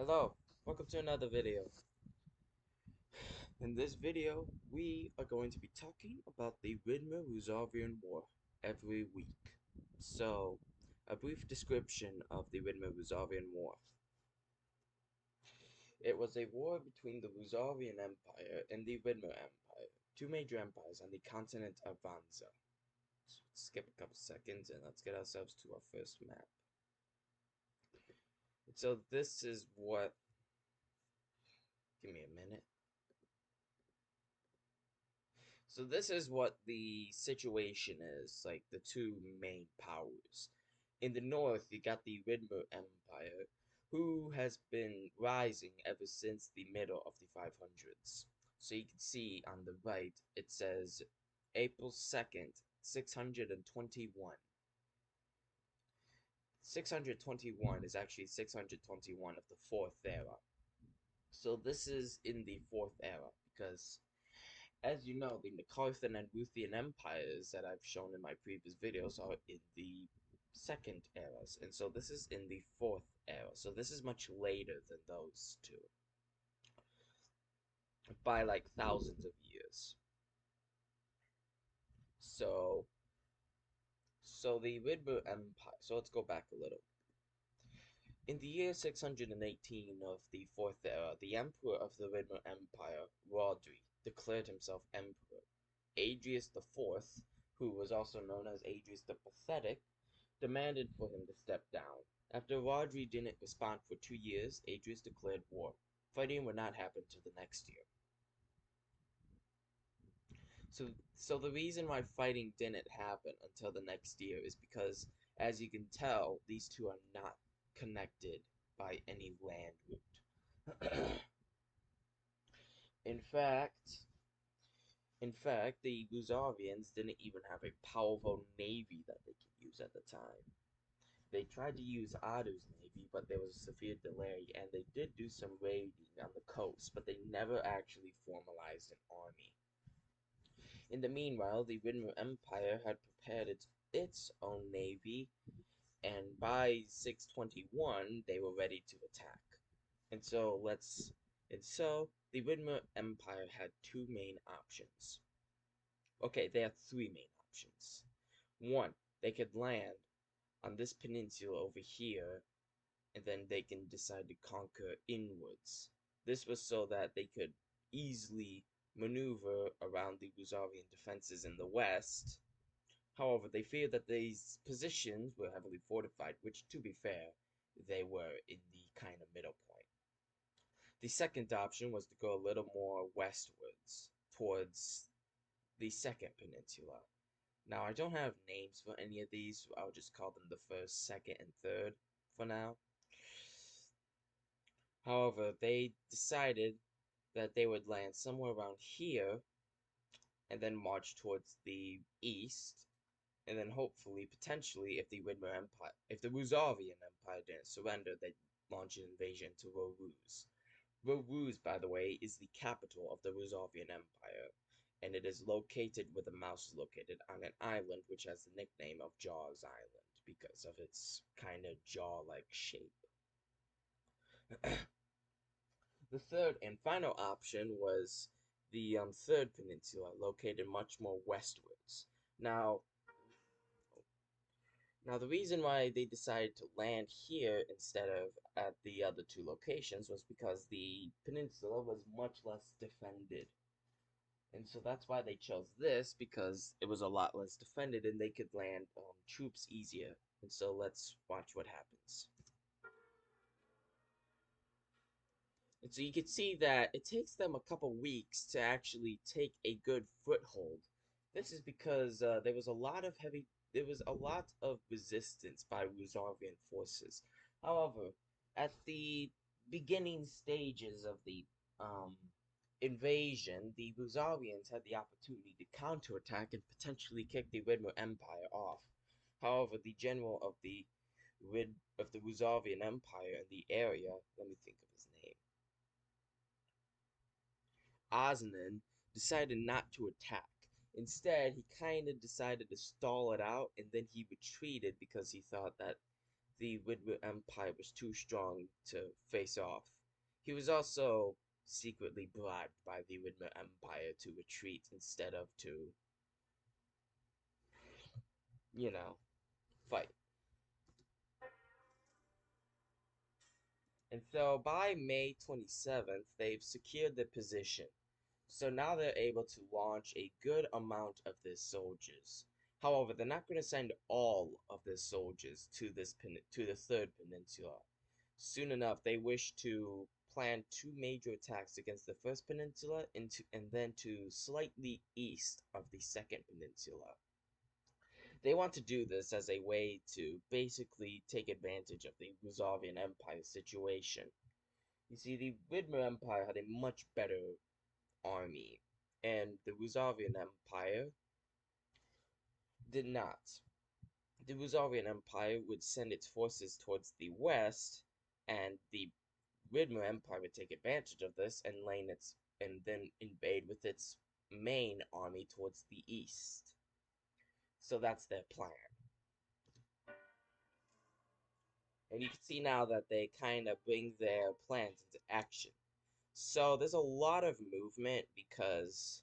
Hello, welcome to another video. In this video, we are going to be talking about the Ridmer-Ruzovian War every week. So, a brief description of the Ridmer-Ruzovian War. It was a war between the Ruzovian Empire and the Ridmer Empire, two major empires on the continent of Vanza. So skip a couple seconds and let's get ourselves to our first map. So this is what... Give me a minute. So this is what the situation is, like the two main powers. In the north, you got the Ridmer Empire, who has been rising ever since the middle of the 500s. So you can see on the right, it says April 2nd, 621. 621 is actually 621 of the fourth era. So this is in the fourth era because, as you know, the Nekarthan and Ruthian empires that I've shown in my previous videos are in the second eras, and so this is in the fourth era. So this is much later than those two by like thousands of years. So, so the Ridmer Empire. So let's go back a little. In the year 618 of the fourth era, the emperor of the Ridmer Empire, Rodri, declared himself emperor. Adrius IV, who was also known as Adrius the Pathetic, demanded for him to step down. After Rodri didn't respond for 2 years, Adrius declared war. Fighting would not happen till the next year. So the reason why fighting didn't happen until the next year is because, as you can tell, these two are not connected by any land route. in fact, in fact, the Ruzovians didn't even have a powerful navy that they could use at the time. They tried to use Adu's navy, but there was a severe delay, and they did do some raiding on the coast, but they never actually formalized an army. In the meanwhile, the Ridmer Empire had prepared its own navy, and by 621 they were ready to attack. And so the Ridmer Empire had two main options. Okay, they had three main options. One, they could land on this peninsula over here, and then they can decide to conquer inwards. This was so that they could easily maneuver around the Ruzovian defenses in the west. However, they feared that these positions were heavily fortified, which, to be fair, they were in the kind of middle point. The second option was to go a little more westwards, towards the second peninsula. Now, I don't have names for any of these, so I'll just call them the first, second, and third for now. However, they decided that they would land somewhere around here and then march towards the east, and then hopefully, potentially, if the Ruzovian Empire didn't surrender, they'd launch an invasion to Roruz. Roruz, by the way, is the capital of the Ruzovian Empire, and it is located where the mouse is located, on an island which has the nickname of Jaws Island because of its kind of jaw-like shape. The third and final option was the third peninsula, located much more westwards. Now, the reason why they decided to land here instead of at the other two locations was because the peninsula was much less defended. And so that's why they chose this, because it was a lot less defended and they could land troops easier. And so let's watch what happens. And so you can see that it takes them a couple weeks to actually take a good foothold. This is because there was a lot of resistance by Ruzovian forces. However, at the beginning stages of the um, invasion, the Ruzovians had the opportunity to counterattack and potentially kick the Ridmer Empire off. However, the general of the Ruzovian Empire in the area, let me think of his name, Osnan, decided not to attack. Instead, he kind of decided to stall it out, and then he retreated because he thought that the Ridmer Empire was too strong to face off. He was also secretly bribed by the Ridmer Empire to retreat instead of to, you know, fight. And so by May 27th, they've secured the position. So now they're able to launch a good amount of their soldiers. However, they're not going to send all of their soldiers to the third peninsula. Soon enough, they wish to plan two major attacks against the first peninsula and then to slightly east of the second peninsula. They want to do this as a way to basically take advantage of the Ruzovian Empire situation. You see, the Ridmer Empire had a much better army, and the Ruzovian Empire did not. The Ruzovian Empire would send its forces towards the west, and the Ridmer Empire would take advantage of this and then invade with its main army towards the east. So that's their plan. And you can see now that they kind of bring their plans into action. So there's a lot of movement because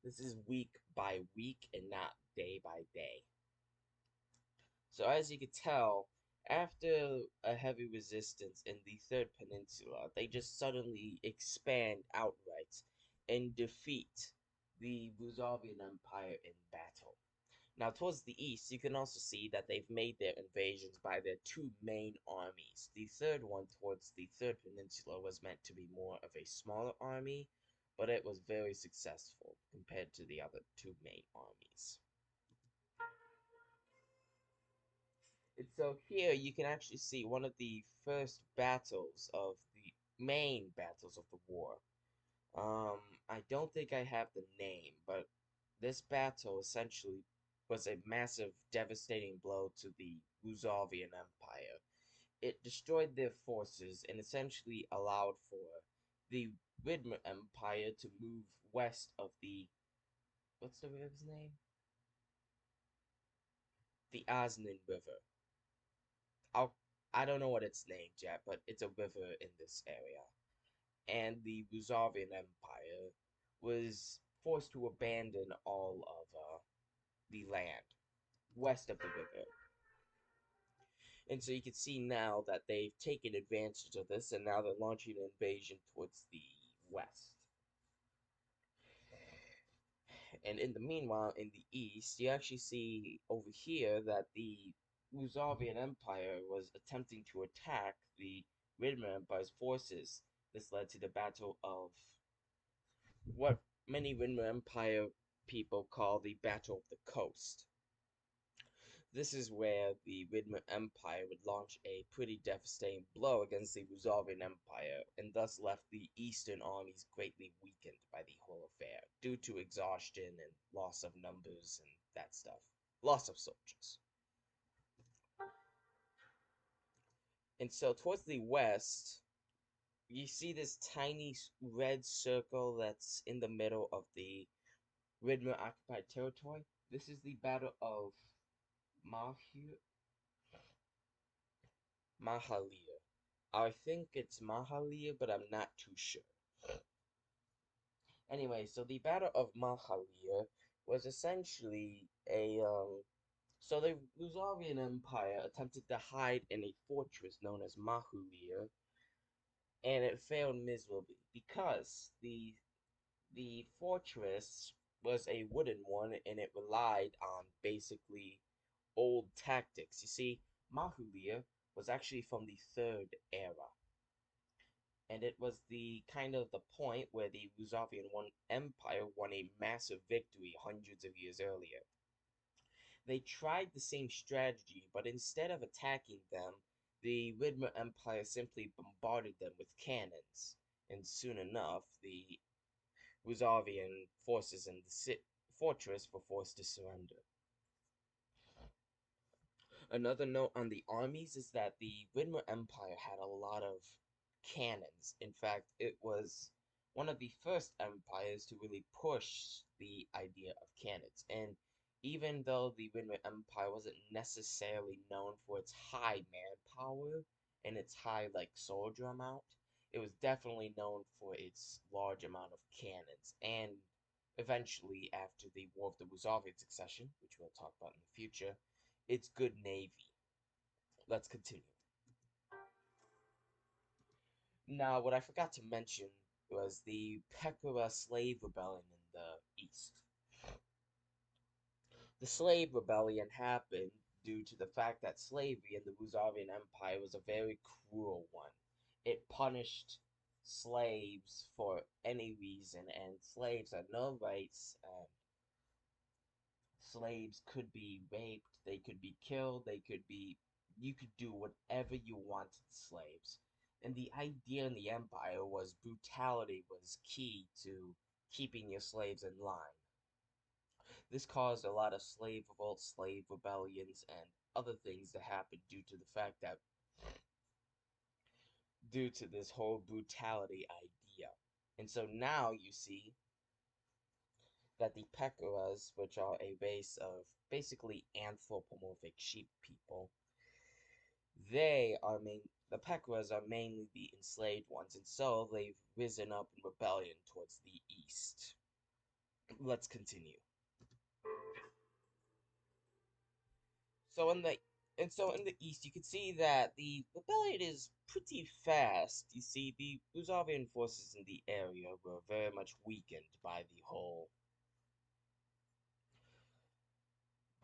this is week by week and not day by day. So as you can tell, after a heavy resistance in the third peninsula, they just suddenly expand outright and defeat the Ruzovian Empire in battle. Now, towards the east, you can also see that they've made their invasions by their two main armies. The third one, towards the third peninsula, was meant to be more of a smaller army, but it was very successful compared to the other two main armies. And so here you can actually see one of the first battles of the main battles of the war. I don't think I have the name, but this battle essentially was a massive, devastating blow to the Ruzovian Empire. It destroyed their forces and essentially allowed for the Ridmer Empire to move west of the what's the river's name? The Osnan River. I'll, I don't know what it's named yet, but it's a river in this area. And the Ruzovian Empire was forced to abandon all of the land west of the river. And so you can see now that they've taken advantage of this, and now they're launching an invasion towards the west. And in the meanwhile, in the east, you actually see over here that the Ruzovian Empire was attempting to attack the Ridmer Empire's forces. This led to the Battle of what many Ridmer Empire people call the Battle of the Coast. This is where the Ridmer Empire would launch a pretty devastating blow against the Ruzovian Empire, and thus left the eastern armies greatly weakened by the whole affair, due to exhaustion and loss of numbers and that stuff. Loss of soldiers. And so towards the west, you see this tiny red circle that's in the middle of the Ridmer occupied territory. This is the Battle of Mahir Mahalir. I think it's Mahalir, but I'm not too sure. Anyway, so the Battle of Mahalir was essentially so the Luzovian Empire attempted to hide in a fortress known as Mahulir, and it failed miserably because the fortress was a wooden one and it relied on basically old tactics. You see, Mahulir was actually from the third era, and it was the kind of the point where the Empire won a massive victory hundreds of years earlier. They tried the same strategy, but instead of attacking them, the Ridmer Empire simply bombarded them with cannons, and soon enough, the Ruzovian forces in the fortress were forced to surrender. Another note on the armies is that the Ridmer Empire had a lot of cannons. In fact, it was one of the first empires to really push the idea of cannons. And Even though the Ridmer Empire wasn't necessarily known for its high manpower and its high soldier amount, it was definitely known for its large amount of cannons and eventually after the War of the Ruzovian Succession, which we'll talk about in the future, its good navy. Let's continue. Now, what I forgot to mention was the Pequora slave rebellion in the east. The slave rebellion happened due to the fact that slavery in the Ruzovian Empire was a very cruel one. It punished slaves for any reason, and slaves had no rights, and slaves could be raped, they could be killed, you could do whatever you wanted to slaves. And the idea in the empire was brutality was key to keeping your slaves in line. This caused a lot of slave revolts, slave rebellions, and other things to happen due to the fact that, due to this whole brutality idea. And so now you see that the Pecoras, which are a race of basically anthropomorphic sheep people, the Pecoras are mainly the enslaved ones, and so they've risen up in rebellion towards the east. Let's continue. So in the in the east, you can see that the rebellion is pretty fast. You see, the Ruzovian forces in the area were very much weakened by the whole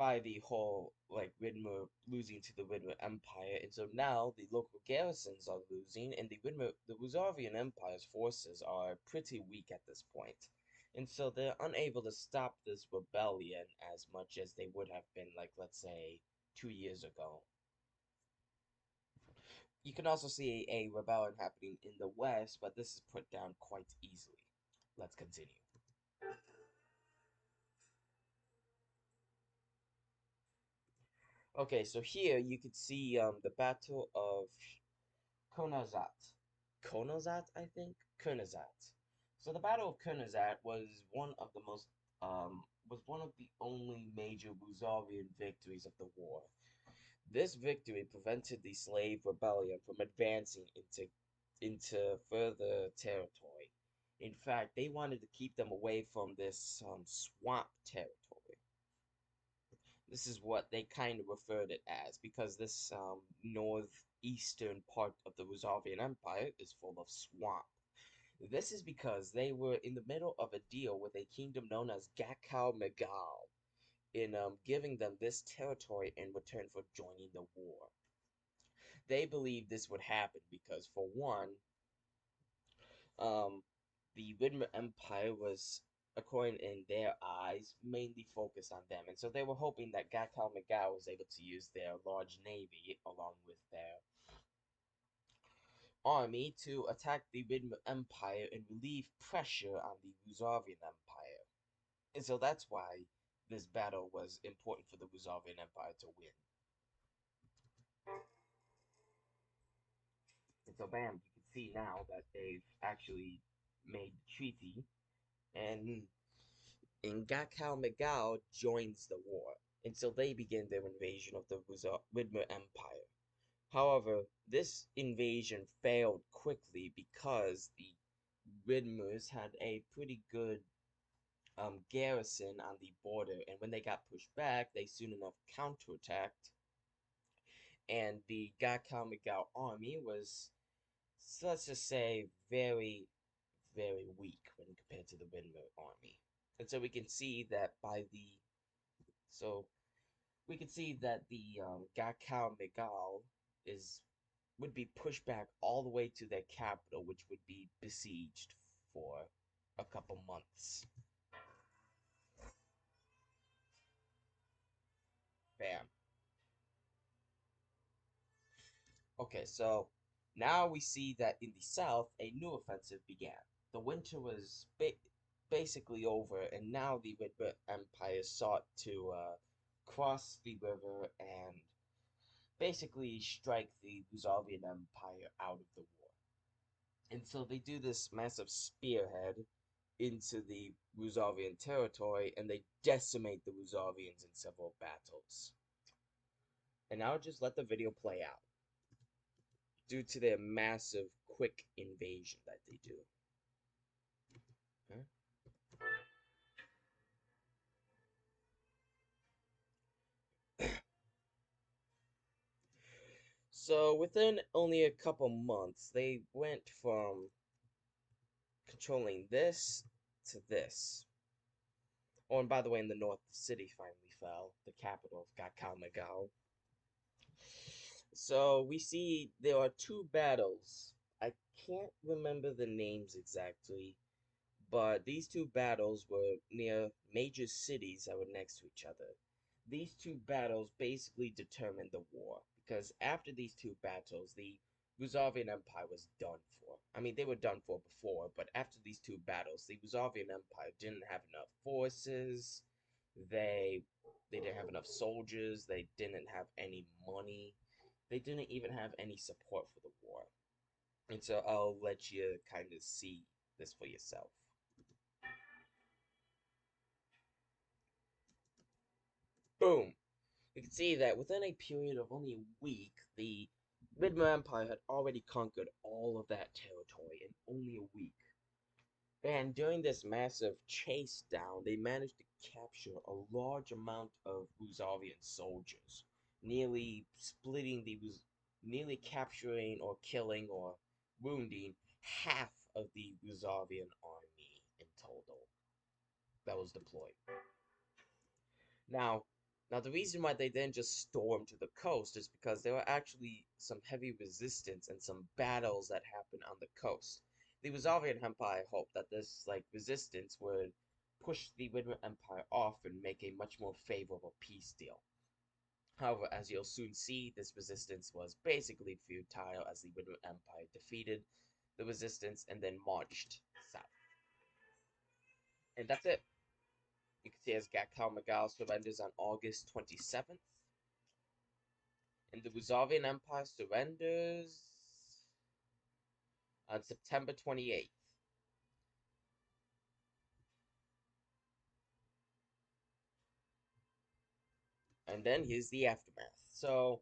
Ridmer losing to the Ridmer Empire, and so now the local garrisons are losing, and the Ruzovian Empire's forces are pretty weak at this point. And so they're unable to stop this rebellion as much as they would have been, let's say, 2 years ago. You can also see a rebellion happening in the west, but this is put down quite easily. Let's continue. Okay, so here you could see the Battle of Konazat. Konazat, I think? Konazat. So the Battle of Konazat was one of the only major Buzavian victories of the war. This victory prevented the slave rebellion from advancing into further territory. In fact, they wanted to keep them away from this swamp territory. This is what they kind of referred it as because this northeastern part of the Ruzovian Empire is full of swamp. This is because they were in the middle of a deal with a kingdom known as Gakao Megal in giving them this territory in return for joining the war. They believed this would happen because, for one, um, the Ridmer Empire was, according in their eyes, mainly focused on them, and so they were hoping that Gakao Megal was able to use their large navy along with their army to attack the Ridmer Empire and relieve pressure on the Ruzovian Empire. And so that's why this battle was important for the Ruzovian Empire to win. And so, bam, you can see now that they've actually made the treaty, and Ngakao Megal joins the war, and so they begin their invasion of the Ridmer Empire. However, this invasion failed quickly because the Ridmers had a pretty good garrison on the border, and when they got pushed back, they soon enough counterattacked, and the Ngakao Megal army was, so let's just say, very, very weak when compared to the Ridmer army. And so we can see that so we can see that the Gakao Megal is would be pushed back all the way to their capital, which would be besieged for a couple months. Bam. Okay, so now we see that in the south, a new offensive began. The winter was basically over, and now the Red Empire sought to cross the river and basically strike the Luzovian Empire out of the war. And so they do this massive spearhead, into the Ruzovian territory, and they decimate the Ruzovians in several battles. And I'll just let the video play out due to their massive, quick invasion that they do. Huh? So within only a couple months, they went from controlling this to this. Oh, and by the way, in the north, the city finally fell, the capital of Gakao. So we see there are two battles. I can't remember the names exactly, but these two battles were near major cities that were next to each other. These two battles basically determined the war, because after these two battles, the Ruzovian Empire was done for. I mean, they were done for before, but after these two battles, the Ruzovian Empire didn't have enough forces. They they didn't have enough soldiers. They didn't have any money. They didn't even have any support for the war. And so I'll let you kind of see this for yourself. Boom! You can see that within a period of only a week, the Ridmer Empire had already conquered all of that territory in only a week. And during this massive chase down, they managed to capture a large amount of Ruzovian soldiers, nearly splitting nearly capturing or killing or wounding half of the Ruzovian army in total that was deployed. Now, now the reason why they didn't just storm to the coast is because there were actually some heavy resistance and some battles that happened on the coast. The Wazovian Empire hoped that this resistance would push the Widmer Empire off and make a much more favorable peace deal. However, as you'll soon see, this resistance was basically futile as the Widmer Empire defeated the resistance and then marched south. And that's it. You can see as Gakao surrenders on August 27th. And the Ruzovian Empire surrenders on September 28th. And then here's the aftermath. So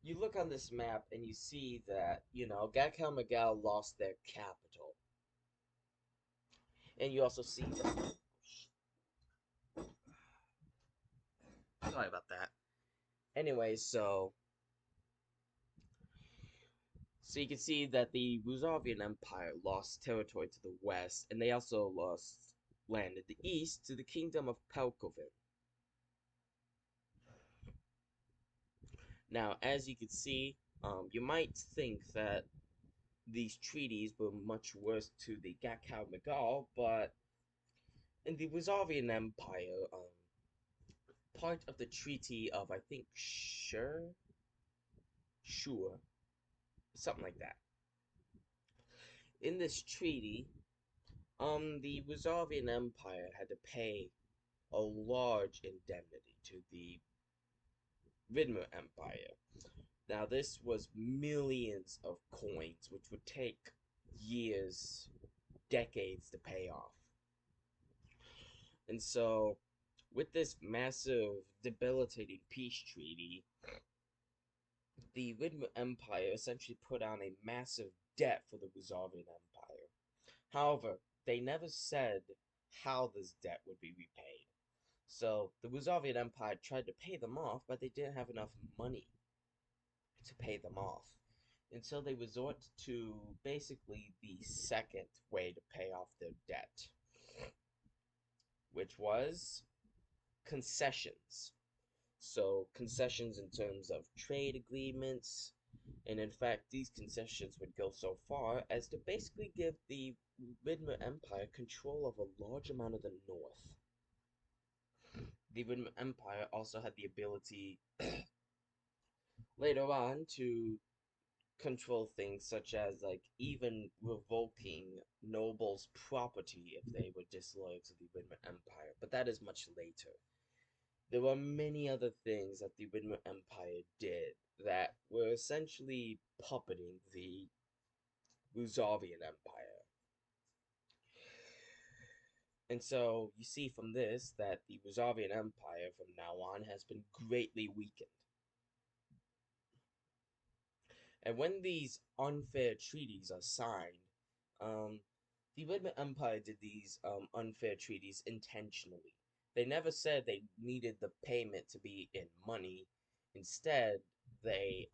you look on this map and you see that, Gakao lost their capital. And you also see that, sorry about that. Anyway, so you can see that the Ruzovian Empire lost territory to the west, and they also lost land in the east to the kingdom of Pelkovin. Now, as you can see, you might think that these treaties were much worse to the Gakao Magal, but in the Ruzovian Empire, part of the Treaty of, I think, Sure, something like that. In this treaty, the Ruzovian Empire had to pay a large indemnity to the Ridmer Empire. Now, this was millions of coins, which would take years, decades to pay off. And so, with this massive, debilitating peace treaty, the Ridmer Empire essentially put on a massive debt for the Ruzovian Empire. However, they never said how this debt would be repaid. So, the Ruzovian Empire tried to pay them off, but they didn't have enough money to pay them off. And so they resort to basically the second way to pay off their debt, which was concessions. So, concessions in terms of trade agreements, and in fact, these concessions would go so far as to basically give the Ridmer Empire control of a large amount of the north. The Ridmer Empire also had the ability later on to control things such as even revoking nobles' property if they were disloyal to the Ridmer Empire, but that is much later. There were many other things that the Ridmer Empire did that were essentially puppeting the Ruzovian Empire. And so you see from this that the Ruzovian Empire from now on has been greatly weakened. And when these unfair treaties are signed, um, the Ridmer Empire did these unfair treaties intentionally. They never said they needed the payment to be in money. Instead, they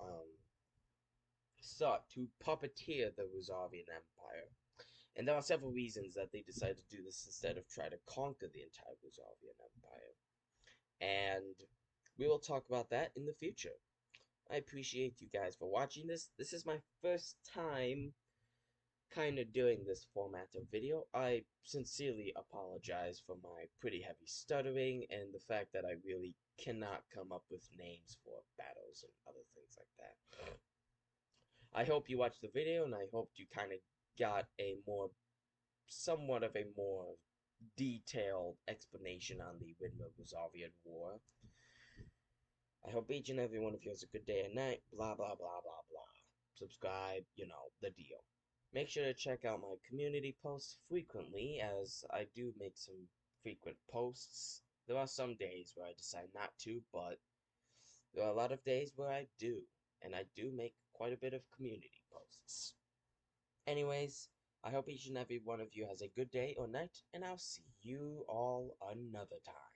sought to puppeteer the Ruzovian Empire. And there are several reasons that they decided to do this instead of try to conquer the entire Ruzovian Empire. And we will talk about that in the future. I appreciate you guys for watching this. This is my first time kind of doing this format of video. I sincerely apologize for my pretty heavy stuttering and the fact that I really cannot come up with names for battles and other things like that. I hope you watched the video and I hope you kind of got a somewhat of a more detailed explanation on the Ridmer-Ruzovian War. I hope each and every one of you has a good day and night, blah blah blah blah blah. Subscribe, you know, the deal. Make sure to check out my community posts frequently, as I do make some frequent posts. There are some days where I decide not to, but there are a lot of days where I do, and I do make quite a bit of community posts. Anyways, I hope each and every one of you has a good day or night, and I'll see you all another time.